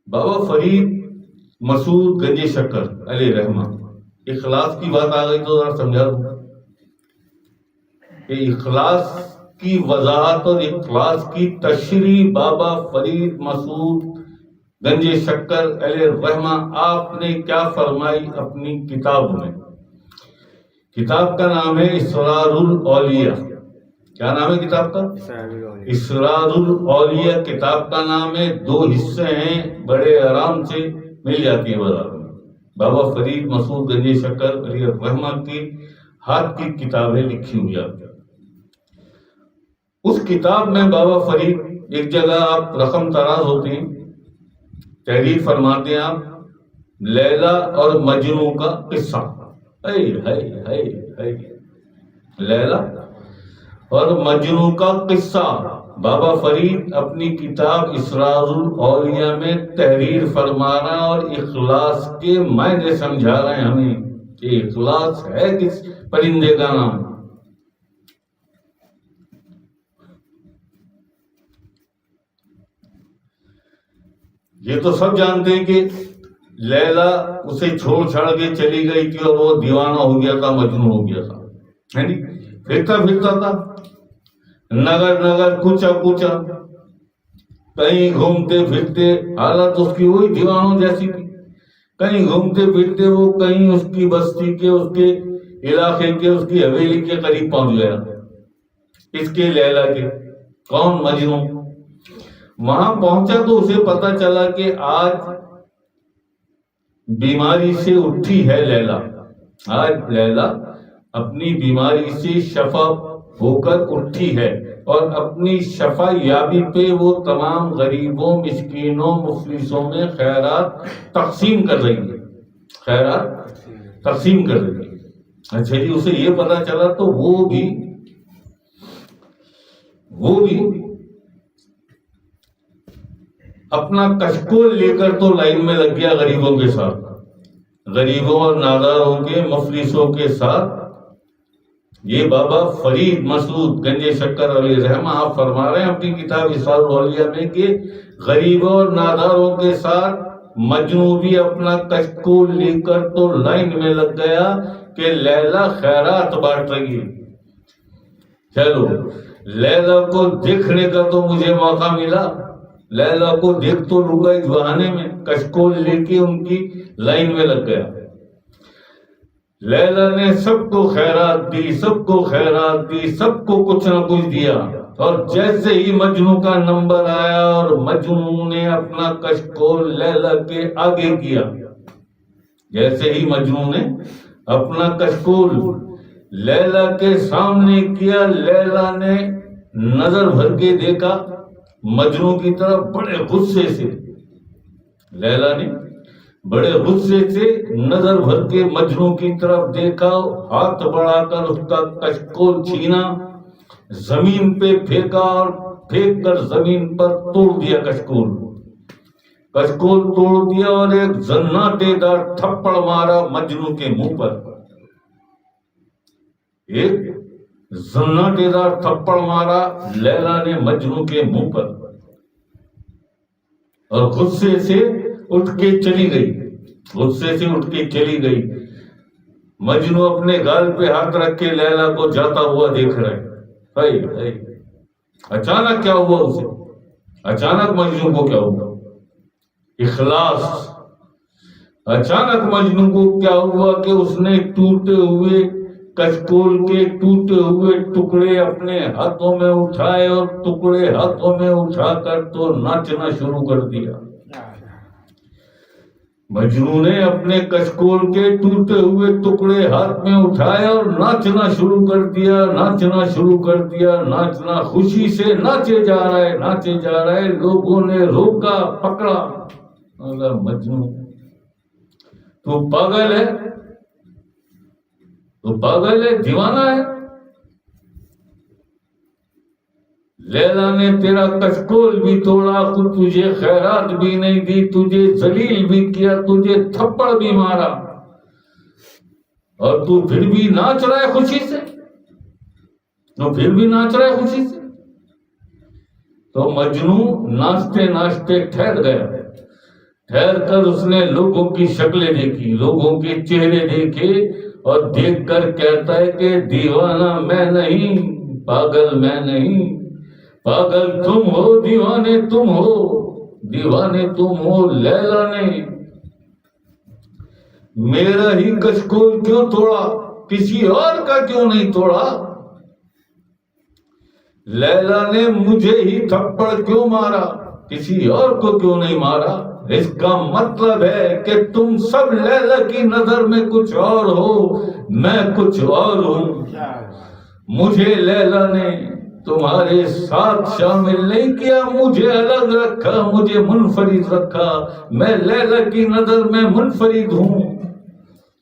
بابا فرید مسعود گنج شکر علیہ رحمہ، اخلاص کی بات آ گئی تو ذرا سمجھا دوں کہ اخلاص کی وضاحت اور اخلاص کی تشریح بابا فرید مسعود گنج شکر علیہ رحمہ آپ نے کیا فرمائی اپنی کتاب میں. کتاب کا نام ہے اسرار الاولیاء. کیا نام ہے کتاب کا؟ اسرار الاولیاء کتاب کا نام ہے. 2 حصے ہیں، بڑے آرام سے مل جاتی ہے بازار میں. بابا فرید مسعود گنج شکر علیہ رحمہ کی ہاتھ کی کتابیں لکھی ہوئی آپ. اس کتاب میں بابا فرید ایک جگہ آپ رقم تراز ہوتے ہیں، تحریر فرماتے ہیں آپ، لیلا اور مجنو کا قصہ. لیلا اور مجنو کا قصہ بابا فرید اپنی کتاب اسرار الاولیاء میں تحریر فرما رہا ہے اور اخلاص کے معنی سمجھا رہے ہیں ہمیں کہ اخلاص ہے کس پرندے کا نام. یہ تو سب جانتے ہیں کہ لیلا اسے چھوڑ چھاڑ کے چلی گئی تھی اور وہ دیوانہ ہو گیا تھا، مجنون ہو گیا تھا، پھرتا پھرتا تھا نگر نگر کوچا کوچا، کہیں گھومتے پھرتے، حالت اس کی وہی دیوانوں جیسی تھی. کہیں گھومتے پھرتے وہ کہیں اس کی بستی کے، اس کے علاقے کے، اس کی حویلی کے قریب پہنچ گیا. اس کے لیلا کے کون؟ مجنون. وہاں پہنچا تو اسے پتا چلا کہ آج بیماری سے اٹھی ہے لیلا. آج لیلا اپنی بیماری سے شفا ہو کر اٹھی ہے اور اپنی شفا یابی پہ وہ تمام غریبوں، مسکینوں، مفلسوں میں خیرات تقسیم کر رہی ہے. خیرات تقسیم کر رہی ہے. اچھا جی، اسے یہ پتا چلا تو وہ بھی اپنا کشکول لے کر تو لائن میں لگ گیا غریبوں کے ساتھ، غریبوں اور ناداروں کے، مفلسوں کے ساتھ. یہ بابا فرید مسعود گنج شکر علیہ رحمہ آپ فرما رہے ہیں اپنی کتاب اسرار الاولیاء میں کہ غریبوں اور ناداروں کے ساتھ مجنون بھی اپنا کشکول لے کر تو لائن میں لگ گیا کہ لیلا خیرات بانٹ رہی ہے. چلو لیلا کو دیکھنے کا تو مجھے موقع ملا، لیلا کو دیکھ تو لوں گا اس بہانے میں. کشکول لے کے ان کی لائن میں لگ گیا. لیلا نے سب کو خیرات دی، سب کو خیرات دی، سب کو کچھ نہ کچھ دیا. اور جیسے ہی مجنو کا نمبر آیا اور مجنو نے اپنا کشکول لیلا کے آگے کیا، جیسے ہی مجنو نے اپنا کشکول لیلا کے سامنے کیا، لیلا نے نظر بھر کے دیکھا مجنو کی طرف بڑے غصے سے. لیلا نے بڑے غصے سے نظر بھر کے مجنو کی طرف دیکھا، ہاتھ بڑھا کر اس کا کشکول چھینا، زمین پہ پھینکا اور پھینک کر زمین پر توڑ دیا. کشکول توڑ دیا اور ایک زناٹے دار تھپڑ مارا مجنو کے منہ پر. ایک زناٹے دار تھپڑ مارا لیلا نے مجنو کے منہ پر اور غصے سے اٹھ کے چلی گئی. مجنو اپنے گال پہ ہاتھ رکھ کے لیلا کو جاتا ہوا دیکھ رہے. اچانک کیا ہوا اسے؟ اچانک مجنو کو کیا ہوا؟ اخلاص. اچانک مجنو کو کیا ہوا کہ اس نے ٹوٹے ہوئے کشکول کے ٹوٹے ہوئے ٹکڑے اپنے ہاتھوں میں اٹھائے اور ٹکڑے ہاتھوں میں اٹھا کر تو ناچنا شروع کر دیا. مجنو نے اپنے کشکول کے ٹوٹے ہوئے ٹکڑے ہاتھ میں اٹھائے اور ناچنا شروع کر دیا. ناچنا خوشی سے ناچے جا رہا ہے. لوگوں نے روکا، پکڑا. مجنو تو پاگل ہے، دیوانہ ہے. لیلا نے تیرا کشکول بھی توڑا، تجھے خیرات بھی نہیں دی، تجھے ذلیل بھی کیا، تجھے تھپڑ بھی مارا، اور تو پھر بھی ناچ رہا ہے خوشی سے. تو مجنو ناچتے ناچتے ٹھہر گیا. ٹھہر کر اس نے لوگوں کی شکلیں دیکھی، لوگوں کے چہرے دیکھے، اور دیکھ کر کہتا ہے کہ دیوانہ میں نہیں، پاگل میں نہیں، پاگل تم ہو، دیوانے تم ہو، دیوانے تم ہو۔ لیلا نے میرا ہی کشکول کیوں توڑا، کسی اور کا کیوں نہیں توڑا؟ لیلا نے مجھے ہی تھپڑ کیوں مارا، کسی اور کو کیوں نہیں مارا؟ اس کا مطلب ہے کہ تم سب لیلا کی نظر میں کچھ اور ہو، میں کچھ اور ہوں۔ مجھے لیلا نے تمہارے ساتھ شامل نہیں کیا، مجھے الگ رکھا، مجھے منفرد رکھا۔ میں لیلا کی نظر میں منفرد ہوں،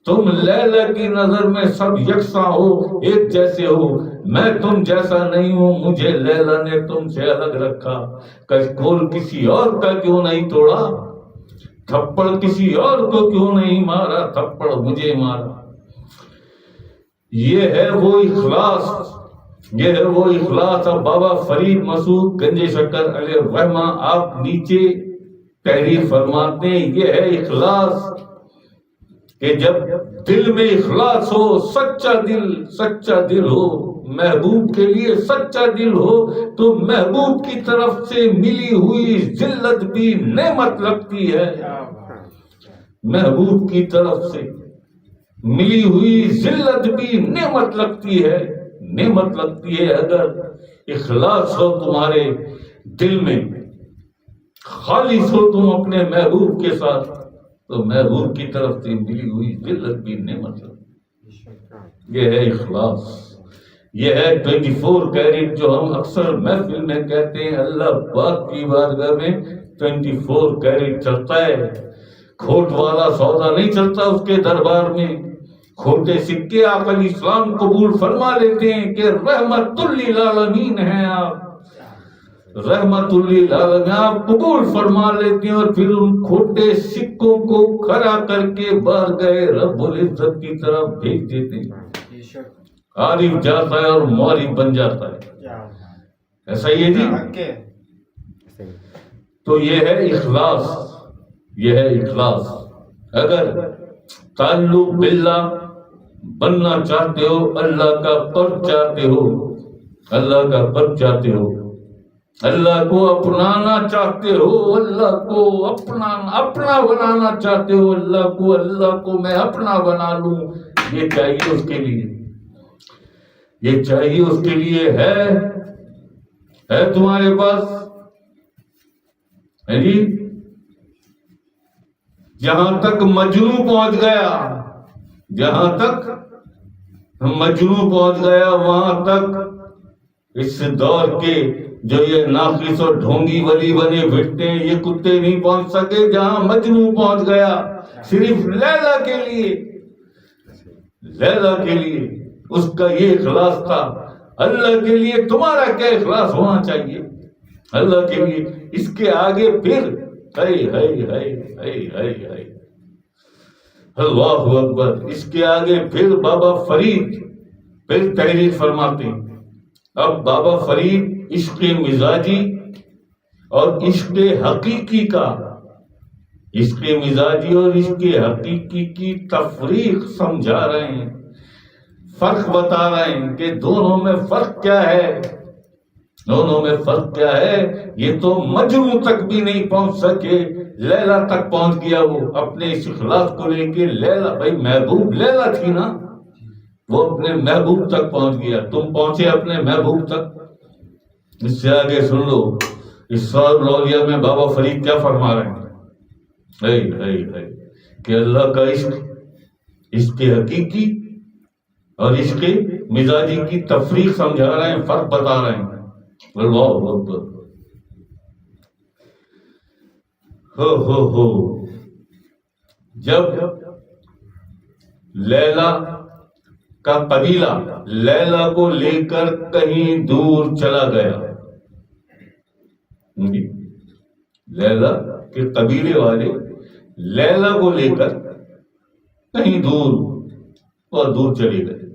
تم لیلا کی نظر میں سب یکساں ہو، ایک جیسے ہو۔ میں تم جیسا نہیں ہوں، مجھے لیلا نے تم سے الگ رکھا۔ کشکول کسی اور کا کیوں نہیں توڑا، تھپڑ کسی اور کو کیوں نہیں مارا، تھپڑ مجھے مارا۔ یہ ہے وہ اخلاص، یہ ہے وہ اخلاص۔ اب بابا فرید مسعود گنج شکر علیہ الرحمہ آپ نیچے تحریر فرماتے ہیں، یہ ہے اخلاص کہ جب دل میں اخلاص ہو، سچا دل ہو، محبوب کے لیے سچا دل ہو، تو محبوب کی طرف سے ملی ہوئی ذلت بھی نعمت لگتی ہے۔ محبوب کی طرف سے ملی ہوئی ذلت بھی نعمت لگتی ہے، نعمت لگتی ہے۔ اگر اخلاص ہو تمہارے دل میں، خالص ہو تم اپنے محبوب کے ساتھ، تو محبوب کی طرف سے ملی ہوئی ذلت بھی نعمت لگتی ہے۔ یہ ہے اخلاص، یہ ہے 24 کیرٹ جو ہم اکثر محفل میں کہتے ہیں۔ اللہ پاک کی بارگاہ میں 24 کیرٹ چلتا ہے، کھوٹ والا سودا نہیں چلتا اس کے دربار میں۔ کھوٹے سکے آپ علیہ السلام قبول فرما لیتے ہیں کہ رحمت للعالمین ہیں آپ، رحمت للعالمین آپ قبول فرما لیتے ہیں، اور پھر ان کھوٹے سکوں کو کھڑا کر کے بارگاہ رب العزت کی طرف بھیج دیتے ہیں۔ عارف جاتا ہے اور معرف بن جاتا ہے، ایسا ہی ہے جی۔ تو یہ ہے اخلاص، یہ ہے اخلاص۔ اگر تعلق باللہ بننا چاہتے ہو، اللہ کا قرب چاہتے ہو، اللہ کا قرب چاہتے ہو، اللہ کو اپنانا چاہتے ہو، اللہ کو اپنا بنانا چاہتے ہو، اللہ کو میں اپنا بنا لوں، یہ چاہیے اس کے لیے، یہ چاہیے اس کے لیے ہے تمہارے پاس، ہے جی؟ جہاں تک مجنو پہنچ گیا، جہاں تک مجنو پہنچ گیا، وہاں تک اس دور کے جو یہ ناقص اور ڈھونگی ولی بنے پھرتے ہیں، یہ کتے نہیں پہنچ سکے جہاں مجنو پہنچ گیا۔ صرف لیلا کے لیے، لیلا کے لیے اس کا یہ اخلاص تھا۔ اللہ کے لیے تمہارا کیا اخلاص ہونا چاہیے، اللہ کے لیے۔ اس کے آگے پھر اللہ اکبر، اس کے آگے پھر بابا فرید پھر تحریر فرماتے ہیں۔ اب بابا فرید عشق مزاجی اور عشق حقیقی کا، عشق مزاجی اور عشق حقیقی کی تفریق سمجھا رہے ہیں، فرق بتا رہے ہیں کہ دونوں میں فرق کیا ہے، دونوں میں فرق کیا ہے۔ یہ تو مجنو تک بھی نہیں پہنچ سکے، لیلا تک پہنچ گیا وہ اپنے اس اخلاص کو لے کے۔ لیلا بھائی محبوب لیلا تھی نا، وہ اپنے محبوب تک پہنچ گیا، تم پہنچے اپنے محبوب تک۔ اس سے آگے سن لو، اسرار الاولیاء میں بابا فرید کیا فرما رہے ہیں کہ اللہ کا عشق، عشق حقیقی اور عشق مزاجی کی تفریق سمجھا رہے ہیں، فرق بتا رہے ہیں۔ اللہ اکبر، ہو جب لیلا کا قبیلہ لیلا کو لے کر کہیں دور چلا گیا، لیلا کے قبیلے والے لیلا کو لے کر کہیں دور اور دور چلے گئے،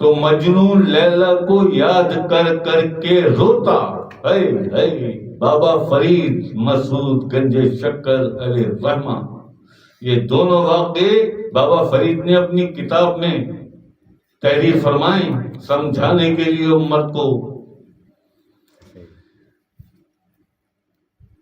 تو مجنون لیلا کو یاد کر کر کے روتا بابا فرید مسعود گنج شکر علیہ رحمہ، یہ دونوں واقعے بابا فرید نے اپنی کتاب میں تحریر فرمائیں سمجھانے کے لیے امت کو.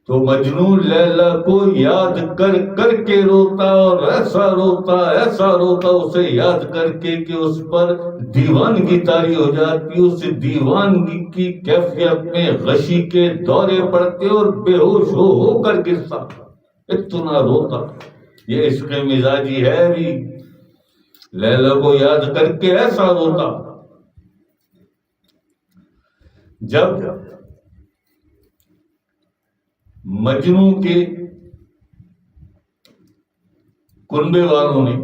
تو مجنون لیلا کو یاد کر کر کے روتا، اور ایسا روتا اسے یاد کر کے کہ اس پر دیوانگی طاری ہو جاتی، اس دیوانگی کی کیفیت میں غشی کے دورے پڑتے اور بے ہوش ہو کر گرتا، اتنا روتا. یہ عشق مزاجی ہے بھی، لیلا کو یاد کر کے ایسا روتا. جب مجنوں کے کنبے والوں نے،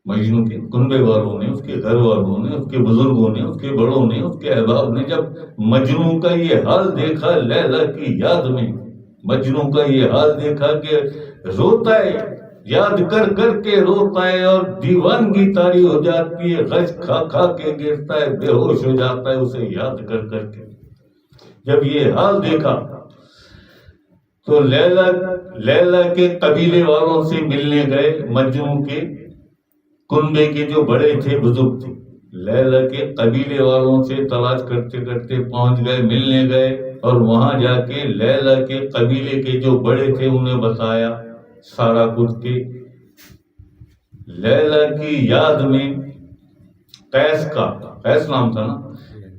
مجنوں کے کنبے والوں نے، اس کے گھر والوں نے، اس کے بزرگوں نے، اس کے بڑوں نے، اس کے احباب نے جب مجنوں کا یہ حال دیکھا لیلا کی یاد میں، مجنوں کا یہ حال دیکھا کہ روتا ہے، یاد کر کر کے روتا ہے اور دیوانگی طاری ہو جاتی ہے، غش کھا کھا کے گرتا ہے، بے ہوش ہو جاتا ہے اسے یاد کر کر کے. جب یہ حال دیکھا تو لیلا کے قبیلے والوں سے ملنے گئے. مجنوں کے کنبے کے جو بڑے تھے، بزرگ تھے، لیلا کے قبیلے والوں سے تلاش کرتے کرتے پہنچ گئے، ملنے گئے، اور وہاں جا کے لیلا کے قبیلے کے جو بڑے تھے انہیں بتایا سارا کچھ کہ لیلا کی یاد میں قیس نام تھا نا،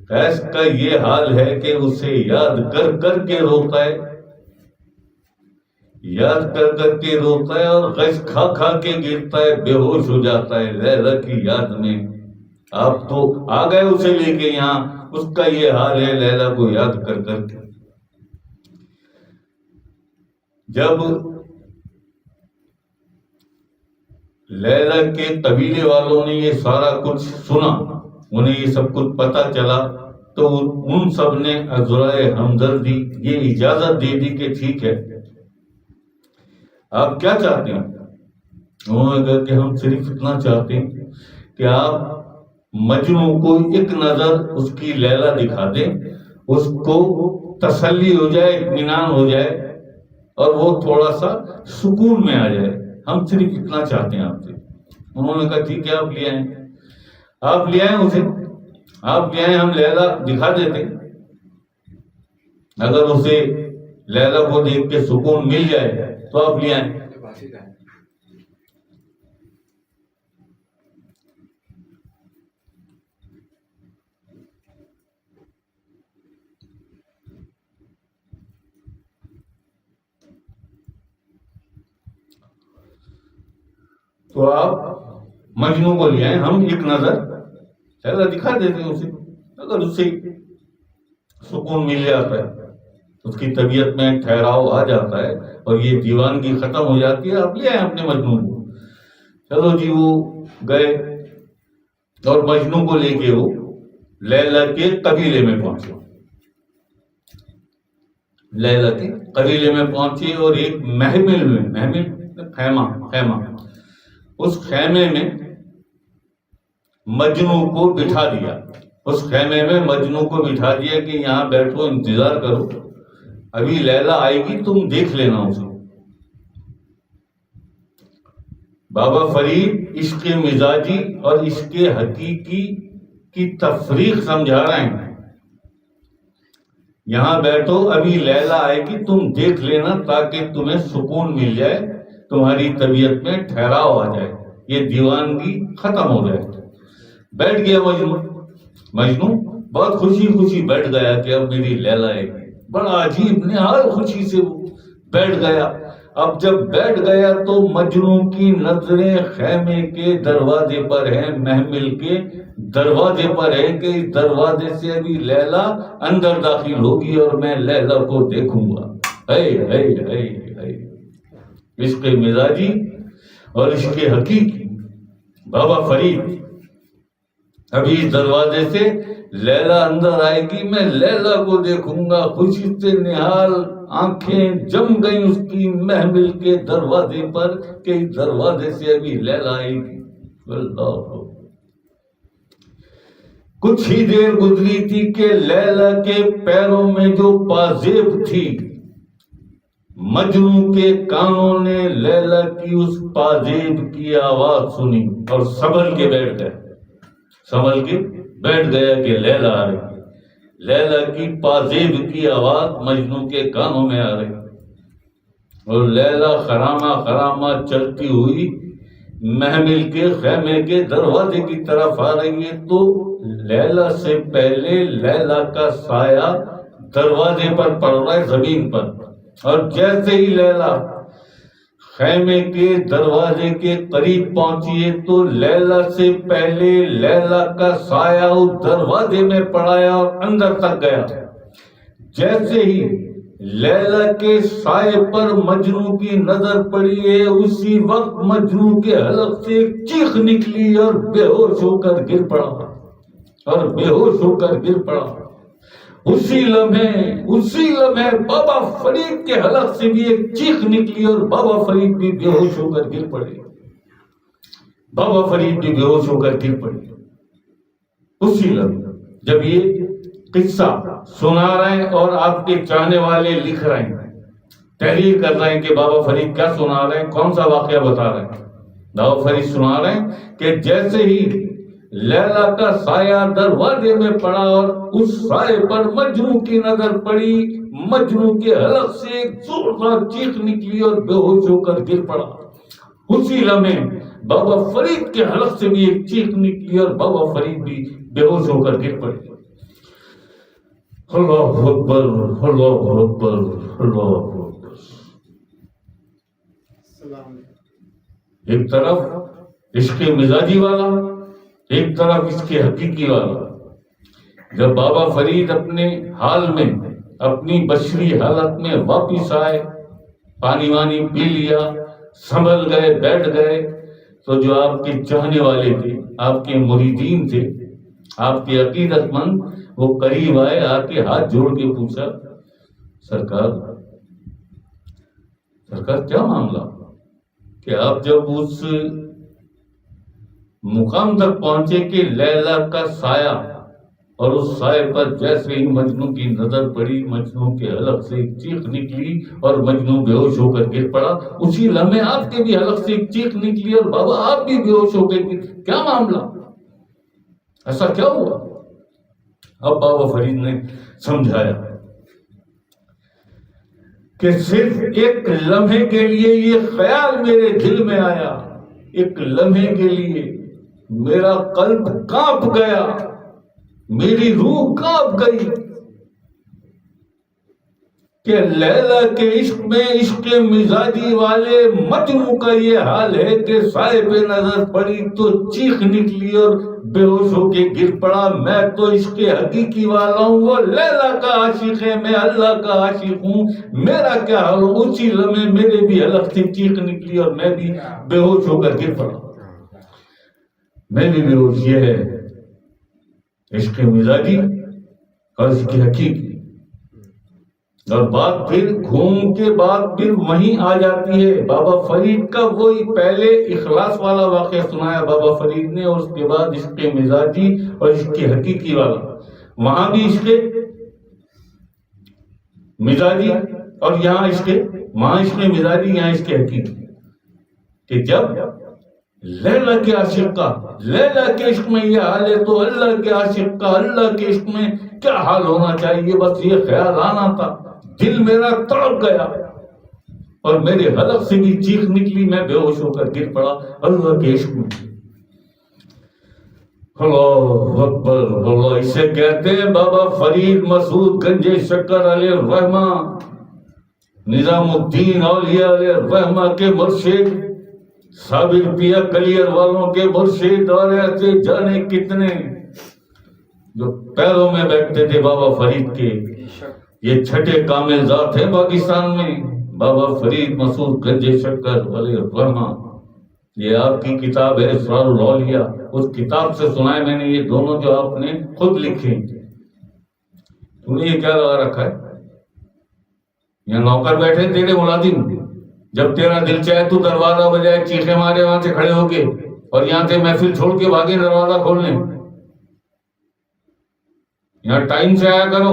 قیس کا یہ حال ہے کہ اسے یاد کر کر کے روتا ہے، یاد کر کر کے روتا ہے اور غش کھا کھا کے گرتا ہے، بے ہوش ہو جاتا ہے لیلا کی یاد میں. آپ تو آ گئے اسے لے کے یہاں، اس کا یہ حال ہے لیلا کو یاد کر کر کے. جب لیلا کے قبیلے والوں نے یہ سارا کچھ سنا، انہیں یہ سب کچھ پتا چلا، تو ان سب نے عذرائے ہمدردی یہ اجازت دے دی کہ ٹھیک ہے، آپ کیا چاہتے ہیں؟ انہوں نے کہا کہ ہم صرف اتنا چاہتے ہیں کہ آپ مجنوں کو ایک نظر اس کی لیلا دکھا دیں، اس کو تسلی ہو جائے، اطمینان ہو جائے، اور وہ تھوڑا سا سکون میں آ جائے. ہم صرف اتنا چاہتے ہیں آپ سے. انہوں نے کہا ٹھیک ہے، آپ لے آئیں اسے، آپ لے آئیں، ہم لیلا دکھا دیتے. اگر اسے لیلا کو دیکھ کے سکون مل جائے تو آپ لے آئیں. تو آپ مجنوں کو لے آئیں، ہم ایک نظر لیلا دکھا دیتے ہیں اسے. اگر اسے سکون مل جاتا ہے، اس کی طبیعت میں ٹھہراؤ آ جاتا ہے اور یہ دیوانگی ختم ہو جاتی ہے، آپ لے آئیں اپنے مجنوں کو. چلو جی، وہ گئے اور مجنوں کو لے کے وہ لیلا کے قبیلے میں پہنچے. لیلا کے قبیلے میں پہنچے اور ایک محمل میں خیمہ، اس خیمے میں مجنوں کو بٹھا دیا. اس خیمے میں مجنوں کو بٹھا دیا کہ یہاں بیٹھو، انتظار کرو، ابھی لیلا آئے گی، تم دیکھ لینا اسے. بابا فرید عشق مزاجی اور عشق حقیقی کی تفریق سمجھا رہے ہیں. یہاں بیٹھو، ابھی لیلا آئے گی، تم دیکھ لینا تاکہ تمہیں سکون مل جائے، تمہاری طبیعت میں ٹھہراؤ آ جائے، یہ دیوانگی ختم ہو جائے. بیٹھ گیا مجنوں بہت خوشی بیٹھ گیا کہ اب میری لیلا آئے گی. بڑا عجیب نہال خوشی سے وہ بیٹھ گیا. اب جب بیٹھ گیا تو مجنوں کی نظریں خیمے کے دروازے پر ہیں، محمل کے دروازے پر ہے کہ اس دروازے سے ابھی لیلا اندر داخل ہوگی اور میں لیلا کو دیکھوں گا. عشق مزاجی اور عشق حقیقی. بابا فرید ابھی اس دروازے سے لیلا اندر آئے گی، میں لیلا کو دیکھوں گا. خوشی سے نہال آنکھیں جم گئیں اس کی محمل کے دروازے پر کہ اس دروازے سے ابھی لیلا آئے گی. اللہ کچھ ہی دیر گزری تھی کہ لیلا کے پیروں میں جو پازیب تھی، مجنوں کے کانوں نے لیلا کی اس پازیب کی آواز سنی اور سنبھل کے بیٹھ گیا کہ لیلا آ رہی ہے۔ لیلا کی پازیب کی آواز مجنوں کے کانوں میں آ رہی اور لیلا خرامہ چلتی ہوئی محمل کے خیمے کے دروازے کی طرف آ رہی ہے، تو لیلا سے پہلے لیلا کا سایہ دروازے پر پڑ رہا ہے، زمین پر، اور جیسے ہی لیلا خیمے کے دروازے کے قریب پہنچی ہے تو لیلا سے پہلے لیلا کا سایہ اس دروازے میں پڑایا اور اندر تک گیا۔ جیسے ہی لیلا کے سائے پر مجنوں کی نظر پڑی ہے، اسی وقت مجنوں کے حلق سے ایک چیخ نکلی اور بے ہوش ہو کر گر پڑا۔ اسی لمحے بابا فرید کے حلق سے بھی ایک چیخ نکلی اور بابا فرید بھی بے ہوش ہو کر گر پڑے۔ اسی لمحے جب یہ قصہ سنا رہے ہیں اور آپ کے چاہنے والے لکھ رہے ہیں، تحریر کر رہے ہیں کہ بابا فرید کیا سنا رہے ہیں، کون سا واقعہ بتا رہے ہیں، بابا فرید سنا رہے ہیں کہ جیسے ہی لیلا کا سایہ دروازے میں پڑا اور اس سائے پر مجنوں کی نظر پڑی، مجنوں کے حلق سے ایک زوردار چیخ نکلی اور بے ہوش ہو کر گر پڑا۔ اسی لمحے بابا فرید کے حلق سے بھی ایک چیخ نکلی اور بابا فرید بھی بے ہوش ہو کر گر پڑے۔ اللہ اکبر، اللہ اکبر، اللہ اکبر۔ ایک طرف عشق مزاجی والا، ایک طرف عشق حقیقی والا۔ جب بابا فرید اپنے حال میں، اپنی بشری حالت میں واپس آئے، پانی وانی پی لیا، سنبھل گئے، بیٹھ گئے، تو جو آپ کے چاہنے والے تھے، آپ کے مریدین تھے، آپ کے عقیدت مند، وہ قریب آئے، آ کے ہاتھ جوڑ کے پوچھا، سرکار کیا معاملہ کہ آپ جب اس مقام تک پہنچے کہ لیلا کا سایہ، اور اس سائے پر جیسے ہی مجنوں کی نظر پڑی، مجنوں کے حلق سے ایک چیخ نکلی اور مجنوں بے ہوش ہو کر گر پڑا، اسی لمحے آپ کے بھی حلق سے ایک چیخ نکلی اور بابا آپ بھی بے ہوش ہو گئے، کیا معاملہ، ایسا کیا ہوا؟ اب بابا فرید نے سمجھایا کہ صرف ایک لمحے کے لیے یہ خیال میرے دل میں آیا، ایک لمحے کے لیے میرا قلب کانپ گیا، میری روح کانپ گئی کہ لیلا کے عشق میں، عشق مزاجی والے مجنوں کا یہ حال ہے کہ سائے پہ نظر پڑی تو چیخ نکلی اور بے ہوش ہو کے گر پڑا۔ میں تو عشق حقیقی والا ہوں، وہ لیلا کا عاشق ہے، میں اللہ کا عاشق ہوں، میرا کیا حال ہو؟ اسی لمحے میرے بھی حلق سے چیخ نکلی اور میں بھی بے ہوش ہو کر گر پڑا، میں بھی بے ہوش۔ یہ ہے عشق مزاجی اور عشق حقیقی۔ اور بات پھر گھوم کے بعد پھر وہیں آ جاتی ہے۔ بابا فرید کا وہی پہلے اخلاص والا واقعہ سنایا بابا فرید نے، اور اس کے بعد عشق مزاجی اور عشق حقیقی والا۔ وہاں بھی عشق مزاجی اور یہاں وہاں عشق مزاجی، یہاں عشق حقیقی، کہ جب لیلا کے عاشق کا، لیلا کے عشق میں یہ حال ہے تو اللہ کے عاشق کا، اللہ کے عشق میں کیا حال ہونا چاہیے؟ بس یہ خیال آنا تھا، دل میرا تڑپ گیا اور میرے حلق سے بھی چیخ نکلی، میں بے ہوش ہو کر گر پڑا اللہ کے عشق میں۔ اللہ اکبر، اللہ، اسے کہتے ہیں بابا فرید مسعود گنج شکر علیہ الرحمہ، نظام الدین اولیاء علیہ الرحمہ کے مرشد، صابر پیا کلیئر والوں کے مرشد، اور ایسے جانے کتنے جو پیروں میں بیٹھتے تھے بابا فرید کے۔ یہ چھٹے کامل ذات ہیں پاکستان میں، بابا فرید مسعود گنج شکر علیہ الرحمہ۔ یہ آپ کی کتاب ہے اسرار الاولیاء، اس کتاب سے سنا ہے میں نے، یہ دونوں جو آپ نے خود لکھے۔ تم نے یہ کیا لگا رکھا ہے؟ یہاں نوکر بیٹھے تیرے ملازم، جب تیرا دل چاہے تو دروازہ بجائے چیخے مارے وہاں سے کھڑے ہو کے، اور یہاں سے محفل چھوڑ کے بھاگے دروازہ کھولنے۔ یہاں ٹائم سے آیا کرو.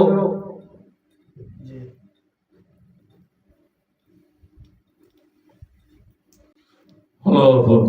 اللہ